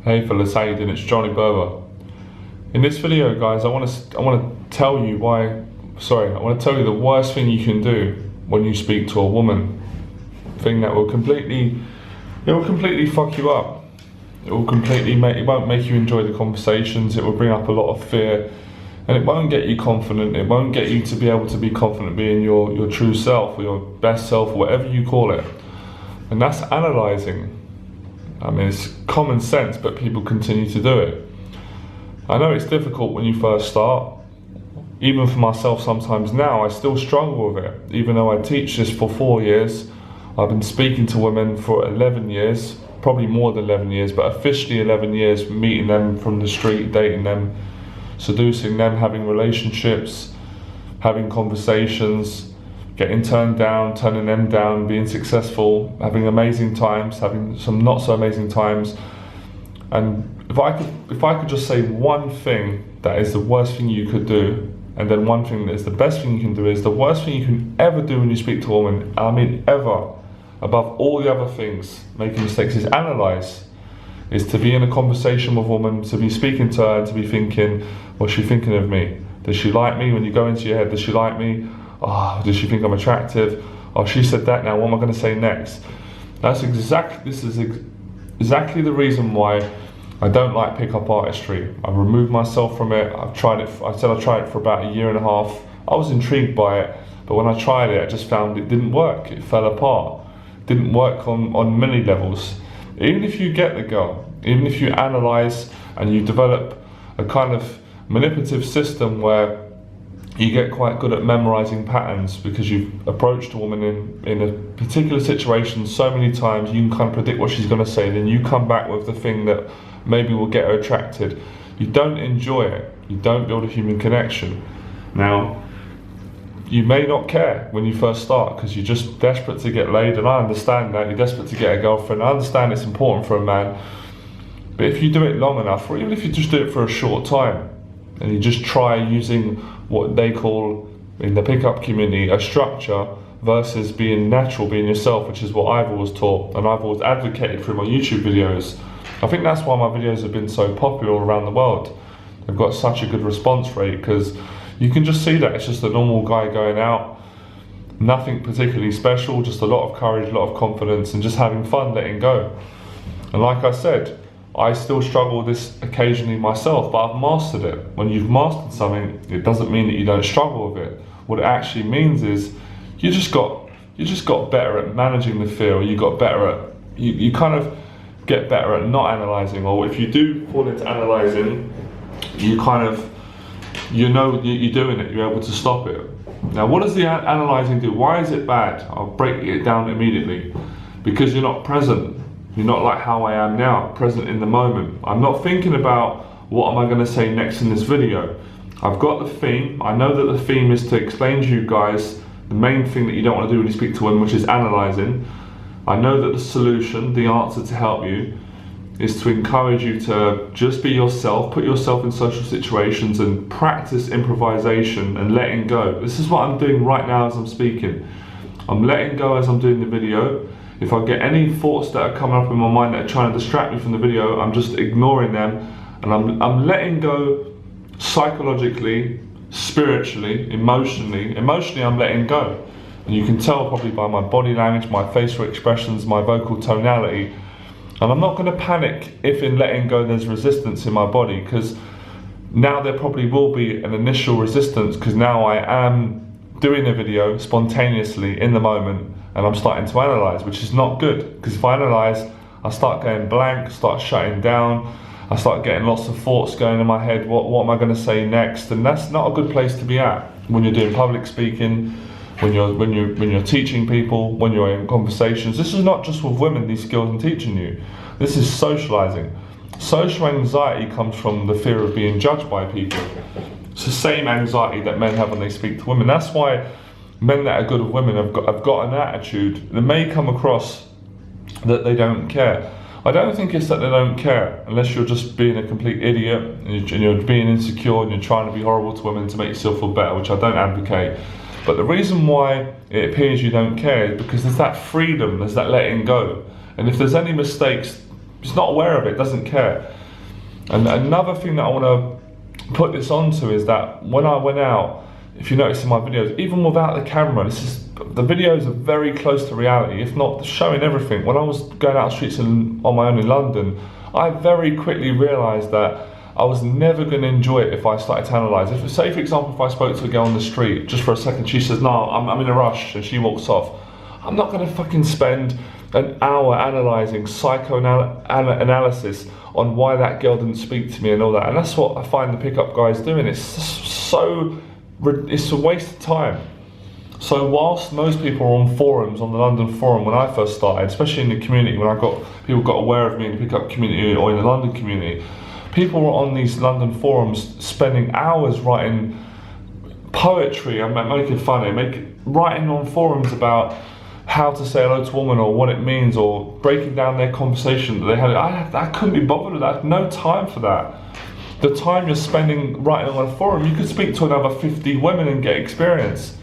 Hey fellas, how you doing? It's Johnny Berba. In this video, guys, I want to tell you the worst thing you can do when you speak to a woman. Thing that will completely fuck you up. It won't make you enjoy the conversations. It will bring up a lot of fear, and it won't get you confident. It won't get you to be able to be confident being your true self or your best self, or whatever you call it. And that's analysing. I mean, it's common sense, but people continue to do it. I know it's difficult when you first start. Even for myself sometimes now, I still struggle with it. Even though I teach this for 4 years, I've been speaking to women for 11 years, probably more than 11 years, but officially 11 years, meeting them from the street, dating them, seducing them, having relationships, having conversations, getting turned down, turning them down, being successful, having amazing times, having some not so amazing times. And if I could just say one thing that is the worst thing you could do, and then one thing that is the best thing you can do, is the worst thing you can ever do when you speak to a woman, I mean ever, above all the other things, making mistakes, is analyse. Is to be in a conversation with a woman, to be speaking to her and to be thinking, what's she thinking of me? Does she like me? When you go into your head, does she like me? Oh, does she think I'm attractive? Oh, she said that now, what am I going to say next? This is exactly the reason why I don't like pickup artistry. I've removed myself from it. I tried it for about 1.5 years. I was intrigued by it, but when I tried it, I just found it didn't work. It fell apart. It didn't work on many levels. Even if you get the girl, even if you analyse and you develop a kind of manipulative system where you get quite good at memorising patterns because you've approached a woman in a particular situation so many times, you can kind of predict what she's going to say, then you come back with the thing that maybe will get her attracted. You don't enjoy it. You don't build a human connection. Now, you may not care when you first start because you're just desperate to get laid, and I understand that. You're desperate to get a girlfriend. I understand it's important for a man. But if you do it long enough, or even if you just do it for a short time, and you just try using what they call in the pickup community a structure versus being natural, being yourself, which is what I've always taught and I've always advocated through my YouTube videos. I think that's why my videos have been so popular all around the world. They've got such a good response rate because you can just see that it's just a normal guy going out, nothing particularly special, just a lot of courage, a lot of confidence, and just having fun, letting go. And like I said, I still struggle with this occasionally myself, but I've mastered it. When you've mastered something, it doesn't mean that you don't struggle with it. What it actually means is you just got better at managing the fear, or you got better at you kind of get better at not analysing. Or if you do fall into analysing, you know you're doing it. You're able to stop it. Now, what does the analysing do? Why is it bad? I'll break it down immediately. Because you're not present. You're not like how I am now, present in the moment. I'm not thinking about what am I going to say next in this video. I've got the theme. I know that the theme is to explain to you guys the main thing that you don't want to do when you speak to women, which is analysing. I know that the solution, the answer to help you, is to encourage you to just be yourself, put yourself in social situations and practice improvisation and letting go. This is what I'm doing right now as I'm speaking. I'm letting go as I'm doing the video. If I get any thoughts that are coming up in my mind that are trying to distract me from the video, I'm just ignoring them, and I'm letting go psychologically, spiritually, emotionally. Emotionally, I'm letting go. And you can tell probably by my body language, my facial expressions, my vocal tonality. And I'm not going to panic if in letting go there's resistance in my body, because now there probably will be an initial resistance, because now I am doing a video spontaneously in the moment, and I'm starting to analyse, which is not good, because if I analyse, I start going blank, start shutting down, I start getting lots of thoughts going in my head. What am I going to say next? And that's not a good place to be at when you're doing public speaking, when you're teaching people, when you're in conversations. This is not just with women, these skills I'm teaching you. This is socialising. Social anxiety comes from the fear of being judged by people. It's the same anxiety that men have when they speak to women. That's why men that are good with women have got an attitude that may come across that they don't care. I don't think it's that they don't care, unless you're just being a complete idiot and you're being insecure and you're trying to be horrible to women to make yourself feel better, which I don't advocate. But the reason why it appears you don't care is because there's that freedom, there's that letting go. And if there's any mistakes He's not aware of it, doesn't care. And another thing that I want to put this onto is that when I went out, if you notice in my videos, even without the camera, the videos are very close to reality, if not showing everything. When I was going out the streets on my own in London, I very quickly realised that I was never going to enjoy it if I started to analyse. If, say for example, if I spoke to a girl on the street, just for a second, she says, no, I'm in a rush, and she walks off, I'm not going to fucking spend an hour analysing psychoanalysis on why that girl didn't speak to me and all that. And that's what I find the pickup guys doing. It's a waste of time. So whilst most people are on forums, on the London forum when I first started, especially in the community, when people got aware of me in the pickup community or in the London community, people were on these London forums spending hours writing poetry, I'm making fun of it, writing on forums about how to say hello to a woman or what it means, or breaking down their conversation that they had. I couldn't be bothered with that. I had no time for that. The time you're spending writing on a forum, you could speak to another 50 women and get experience.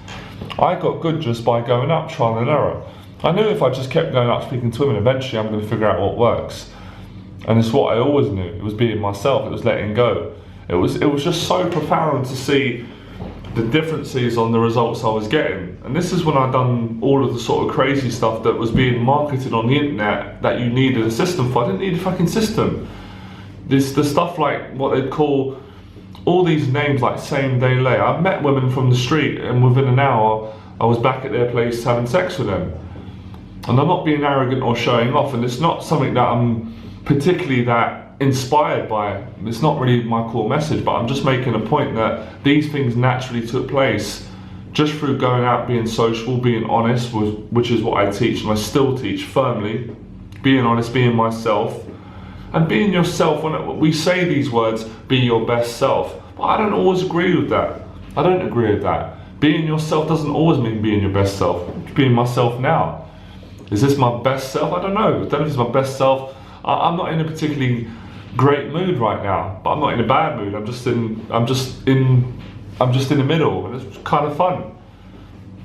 I got good just by going up, trial and error. I knew if I just kept going up speaking to women, eventually I'm going to figure out what works. And it's what I always knew. It was being myself, it was letting go. It was just so profound to see the differences on the results I was getting. And this is when I'd done all of the sort of crazy stuff that was being marketed on the internet that you needed a system for. I didn't need a fucking system. The stuff like what they'd call all these names like same day lay. I met women from the street and within an hour I was back at their place having sex with them. And I'm not being arrogant or showing off, and it's not something that I'm particularly that inspired by. It's not really my core message, but I'm just making a point that these things naturally took place just through going out, being social, being honest, which is what I teach and I still teach firmly. Being honest, being myself, and being yourself. When we say these words, be your best self, but I don't always agree with that. I don't agree with that. Being yourself doesn't always mean being your best self. Being myself now. Is this my best self? I don't know. I don't know if it's my best self. I'm not in a particularly great mood right now, but I'm not in a bad mood. I'm just in the middle, and it's kind of fun.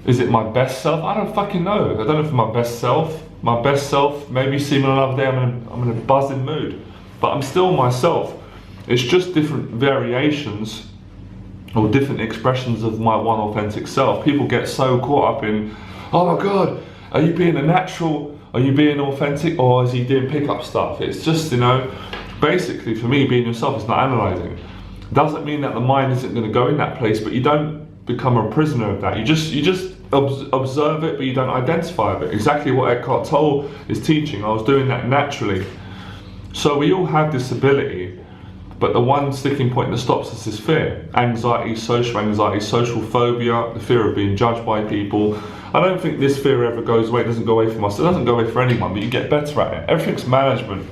Is it my best self? I don't fucking know. I don't know if it's my best self. My best self, maybe see me another day, I'm in a buzzing mood, but I'm still myself. It's just different variations or different expressions of my one authentic self. People get so caught up in, oh my God, are you being a natural? Are you being authentic, or is he doing pickup stuff? It's just, basically for me, being yourself is not analysing. Doesn't mean that the mind isn't going to go in that place, but you don't become a prisoner of that. You just observe it, but you don't identify with it. Exactly what Eckhart Tolle is teaching. I was doing that naturally. So we all have this ability, but the one sticking point that stops us is fear. Anxiety, social phobia, the fear of being judged by people. I don't think this fear ever goes away. It doesn't go away from us. It doesn't go away for anyone, but you get better at it. Everything's management.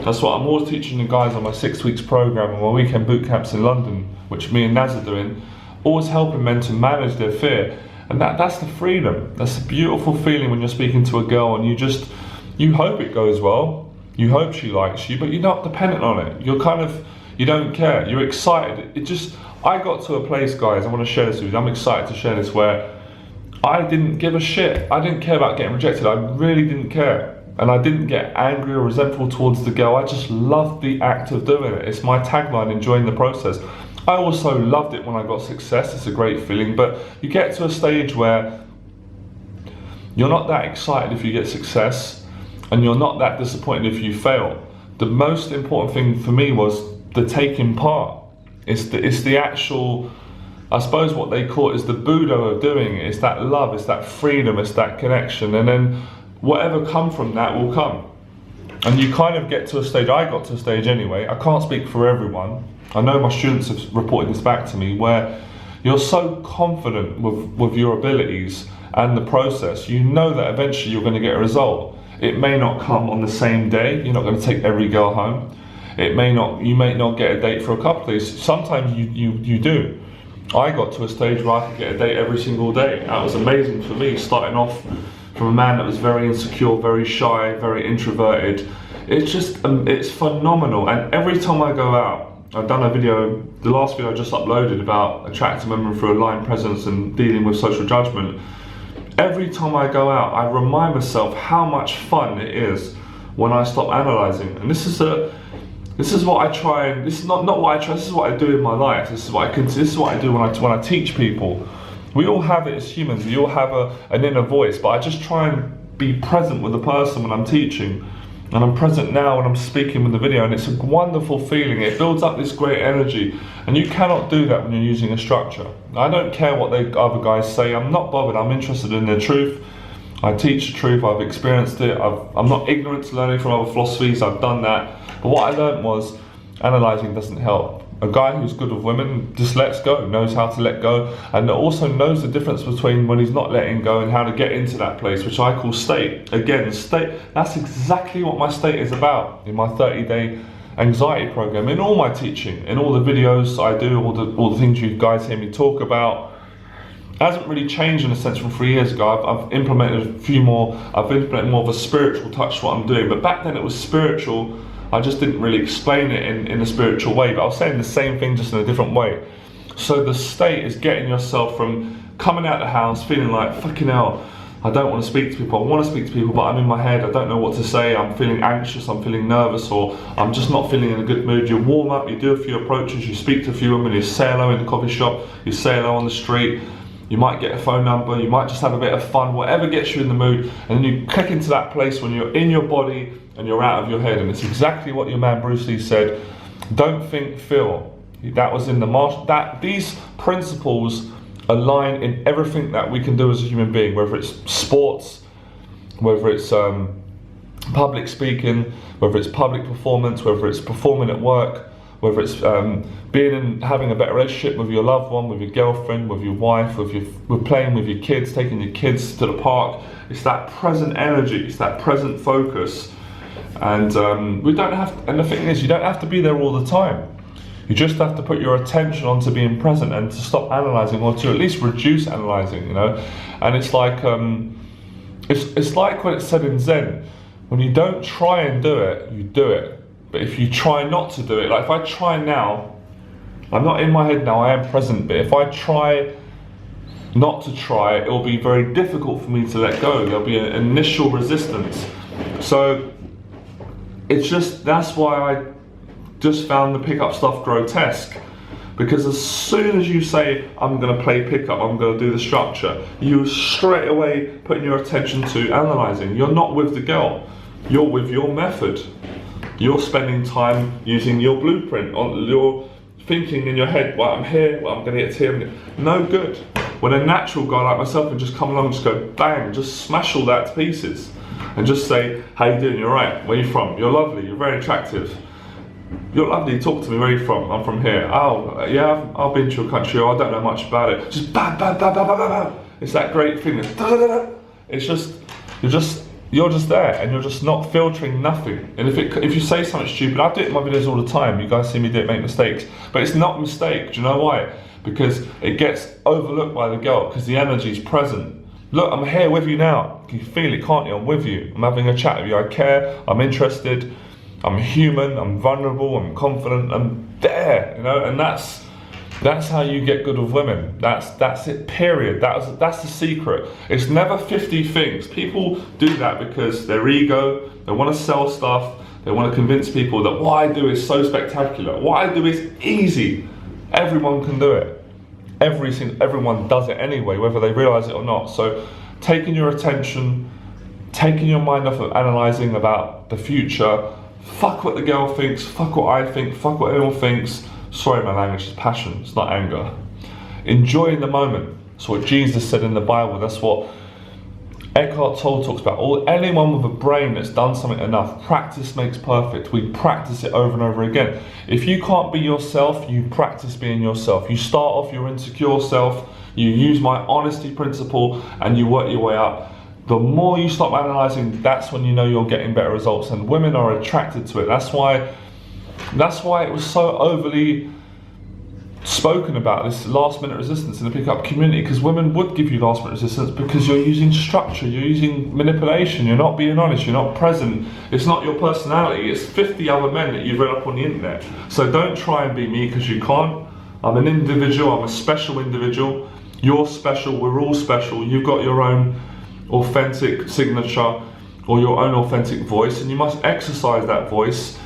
That's what I'm always teaching the guys on my 6 weeks program and my weekend boot camps in London, which me and Naz are doing. Always helping men to manage their fear. And that's the freedom. That's a beautiful feeling when you're speaking to a girl and you hope it goes well. You hope she likes you, but you're not dependent on it. You don't care. You're excited. I got to a place, guys, I want to share this with you. I'm excited to share this, where I didn't give a shit. I didn't care about getting rejected. I really didn't care. And I didn't get angry or resentful towards the girl. I just loved the act of doing it. It's my tagline, enjoying the process. I also loved it when I got success. It's a great feeling, but you get to a stage where you're not that excited if you get success, and you're not that disappointed if you fail. The most important thing for me was the taking part. It's the actual, I suppose what they call it is the Buddha of doing it. It's that love, it's that freedom, it's that connection, and then whatever come from that will come. And you kind of get to a stage, I got to a stage anyway, I can't speak for everyone, I know my students have reported this back to me, where you're so confident with your abilities and the process, you know that eventually you're going to get a result. It may not come on the same day, you're not going to take every girl home. You may not get a date for a couple of days, sometimes you do. I got to a stage where I could get a date every single day. That was amazing for me, starting off from a man that was very insecure, very shy, very introverted. It's phenomenal. And every time I go out, I've done a video, the last video I just uploaded about attracting women through a line presence and dealing with social judgment. Every time I go out, I remind myself how much fun it is when I stop analysing. And this is what I try, and this is not what I try, this is what I do in my life. This is what I do when I teach people. We all have it as humans, we all have an inner voice, but I just try and be present with the person when I'm teaching. And I'm present now when I'm speaking with the video, and it's a wonderful feeling. It builds up this great energy, and you cannot do that when you're using a structure. I don't care what the other guys say, I'm not bothered, I'm interested in the truth. I teach the truth, I've experienced it, I'm not ignorant to learning from other philosophies, I've done that. But what I learned was, analysing doesn't help. A guy who's good with women just lets go, knows how to let go, and also knows the difference between when he's not letting go and how to get into that place, which I call state. Again, state, that's exactly what my state is about in my 30-day anxiety program, in all my teaching, in all the videos I do, all the things you guys hear me talk about. It hasn't really changed in a sense from 3 years ago. I've implemented more of a spiritual touch to what I'm doing, but back then it was spiritual. I just didn't really explain it in a spiritual way, but I was saying the same thing just in a different way. So the state is getting yourself from coming out of the house feeling like, fucking hell, I don't want to speak to people, I want to speak to people, but I'm in my head, I don't know what to say, I'm feeling anxious, I'm feeling nervous, or I'm just not feeling in a good mood. You warm up, you do a few approaches, you speak to a few women, you say hello in the coffee shop, you say hello on the street, you might get a phone number, you might just have a bit of fun, whatever gets you in the mood, and then you click into that place when you're in your body and you're out of your head. And it's exactly what your man Bruce Lee said, don't think, feel. That was in the these principles align in everything that we can do as a human being, whether it's sports, whether it's public speaking, whether it's public performance, whether it's performing at work, whether it's being and having a better relationship with your loved one, with your girlfriend, with your wife, with playing with your kids, taking your kids to the park. It's that present energy, it's that present focus. And we don't have, and the thing is, you don't have to be there all the time. You just have to put your attention onto being present and to stop analysing, or to at least reduce analysing, you know. And it's like it's like what it said in Zen, when you don't try and do it, you do it. But if you try not to do it, like if I try now, I'm not in my head now, I am present, but if I try not to try, it will be very difficult for me to let go. There'll be an initial resistance. So it's just, that's why I just found the pickup stuff grotesque. Because as soon as you say, I'm going to play pickup, I'm going to do the structure, you straight away putting your attention to analysing. You're not with the girl, you're with your method. You're spending time using your blueprint, you're thinking in your head, well, I'm here, well, I'm going to get to here. No good. When a natural guy like myself can just come along and just go bang, just smash all that to pieces and just say, how you doing, you're right, where you from? You're lovely, you're very attractive. You're lovely, talk to me, where are you from? I'm from here. Oh, yeah, I've been to your country, I don't know much about it. Just bam, bam, bam, bam, bam, bam, bam. It's that great thing. It's just, you're just there, and you're just not filtering nothing. And if you say something stupid, I do it in my videos all the time. You guys see me do it, make mistakes, but it's not a mistake. Do you know why? Because it gets overlooked by the girl, because the energy is present. Look, I'm here with you now. You can feel it, can't you? I'm with you. I'm having a chat with you. I care. I'm interested. I'm human. I'm vulnerable. I'm confident. I'm there. You know, and that's how you get good with women. That's it, period. That's the secret. It's never 50 things. People do that because their ego, they want to sell stuff, they want to convince people that what I do is so spectacular. What I do is easy. Everyone can do it. Everyone does it anyway, whether they realise it or not. So taking your attention, taking your mind off of analysing about the future, fuck what the girl thinks, fuck what I think, fuck what anyone thinks. Sorry, my language is passion, it's not anger. Enjoying the moment. That's what Jesus said in the Bible. That's what Eckhart Tolle talks about. Anyone with a brain that's done something enough, practice makes perfect. We practice it over and over again. If you can't be yourself, you practice being yourself. You start off your insecure self, you use my honesty principle, and you work your way up. The more you stop analysing, that's when you know you're getting better results, and women are attracted to it. That's why it was so overly spoken about, this last minute resistance in the pickup community, because women would give you last minute resistance because you're using structure, you're using manipulation, you're not being honest, you're not present. It's not your personality, it's 50 other men that you've read up on the internet. So don't try and be me, because you can't. I'm an individual, I'm a special individual. You're special, we're all special. You've got your own authentic signature, or your own authentic voice, and you must exercise that voice.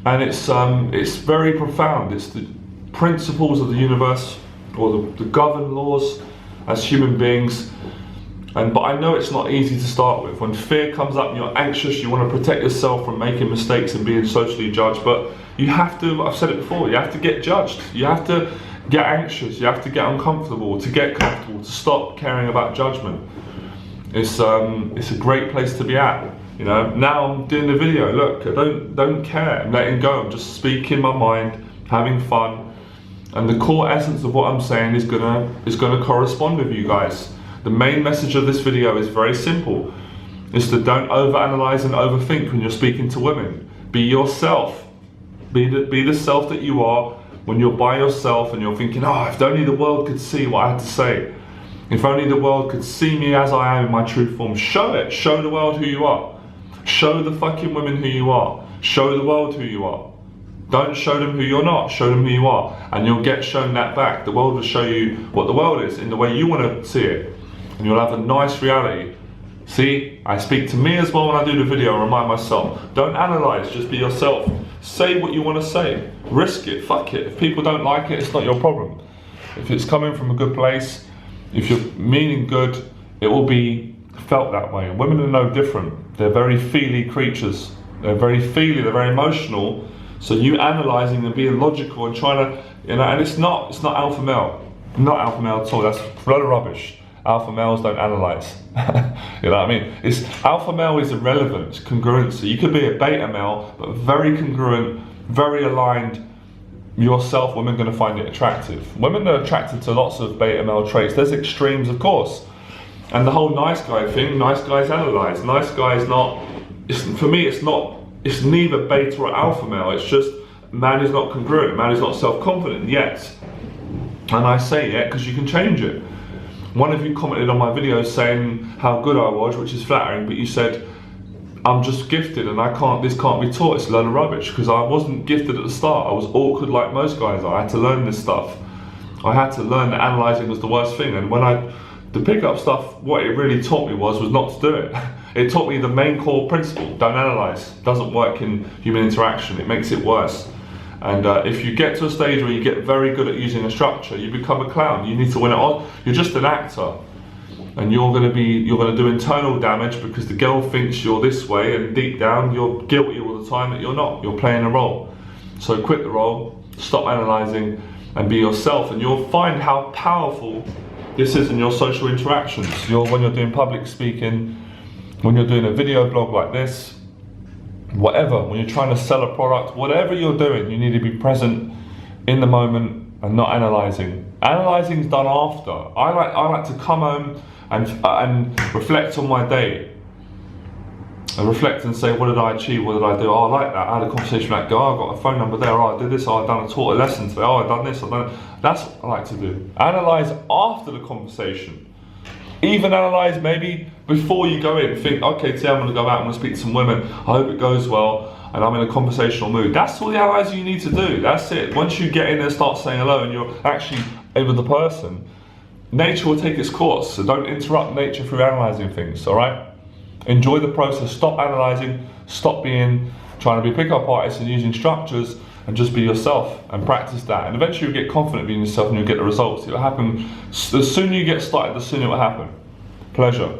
And it's very profound. It's the principles of the universe, or the governed laws as human beings. But I know it's not easy to start with. When fear comes up and you're anxious, you want to protect yourself from making mistakes and being socially judged. But you have to, I've said it before, you have to get judged. You have to get anxious, you have to get uncomfortable to get comfortable, to stop caring about judgment. It's a great place to be at. You know, now I'm doing the video, look, I don't care, I'm letting go, I'm just speaking my mind, having fun. And the core essence of what I'm saying is gonna correspond with you guys. The main message of this video is very simple. It's to don't overanalyze and overthink when you're speaking to women. Be yourself. Be the self that you are when you're by yourself and you're thinking, oh, if only the world could see what I had to say. If only the world could see me as I am in my true form. Show it. Show the world who you are. Show the fucking women who you are. Show the world who you are. Don't show them who you're not, show them who you are. And you'll get shown that back. The world will show you what the world is in the way you want to see it. And you'll have a nice reality. See, I speak to me as well when I do the video, I remind myself. Don't analyze, just be yourself. Say what you want to say. Risk it, fuck it. If people don't like it, it's not your problem. If it's coming from a good place, if you're meaning good, it will be felt that way. Women are no different. They're very feely creatures. They're very feely, they're very emotional. So you analysing and being logical and trying to, you know, and it's not alpha male. Not alpha male at all, that's a lot of rubbish. Alpha males don't analyse. You know what I mean? It's alpha male is irrelevant, it's congruency. You could be a beta male, but very congruent, very aligned yourself. Women are going to find it attractive. Women are attracted to lots of beta male traits. There's extremes, of course. And the whole nice guy thing, nice guys analyse. Nice guy is not, for me it's neither beta or alpha male. It's just man is not congruent, man is not self-confident yet. And I say yet because you can change it. One of you commented on my video saying how good I was, which is flattering, but you said, I'm just gifted and this can't be taught, it's a load of rubbish, because I wasn't gifted at the start. I was awkward like most guys. I had to learn this stuff. I had to learn that analysing was the worst thing, and to pick up stuff, what it really taught me was not to do it. It taught me the main core principle, don't analyse. It doesn't work in human interaction, it makes it worse. And if you get to a stage where you get very good at using a structure, you become a clown. You need to win it on. You're just an actor, and you're going to do internal damage because the girl thinks you're this way, and deep down you're guilty all the time that you're not. You're playing a role. So quit the role, stop analysing, and be yourself. And you'll find how powerful this is in your social interactions. When you're doing public speaking, when you're doing a video blog like this. Whatever, when you're trying to sell a product, whatever you're doing, you need to be present in the moment and not analysing. Analysing is done after. I like to come home and reflect on my day. And reflect and say, what did I achieve, what did I do? Oh, I like that, I had a conversation with that guy, I got a phone number there, oh, I did this, oh, I taught a lesson today, oh, I've done this, I've done it. That's what I like to do. Analyse after the conversation. Even analyse maybe before you go in. Think, okay, today I'm going to go out, I'm going to speak to some women, I hope it goes well, and I'm in a conversational mood. That's all the analysing you need to do, that's it. Once you get in there and start saying hello and you're actually in with the person, nature will take its course, so don't interrupt nature through analysing things, alright? Enjoy the process, stop analysing, stop trying to be a pickup artist and using structures, and just be yourself and practice that. And eventually you'll get confident being yourself and you'll get the results. It will happen, the sooner you get started, the sooner it will happen. Pleasure.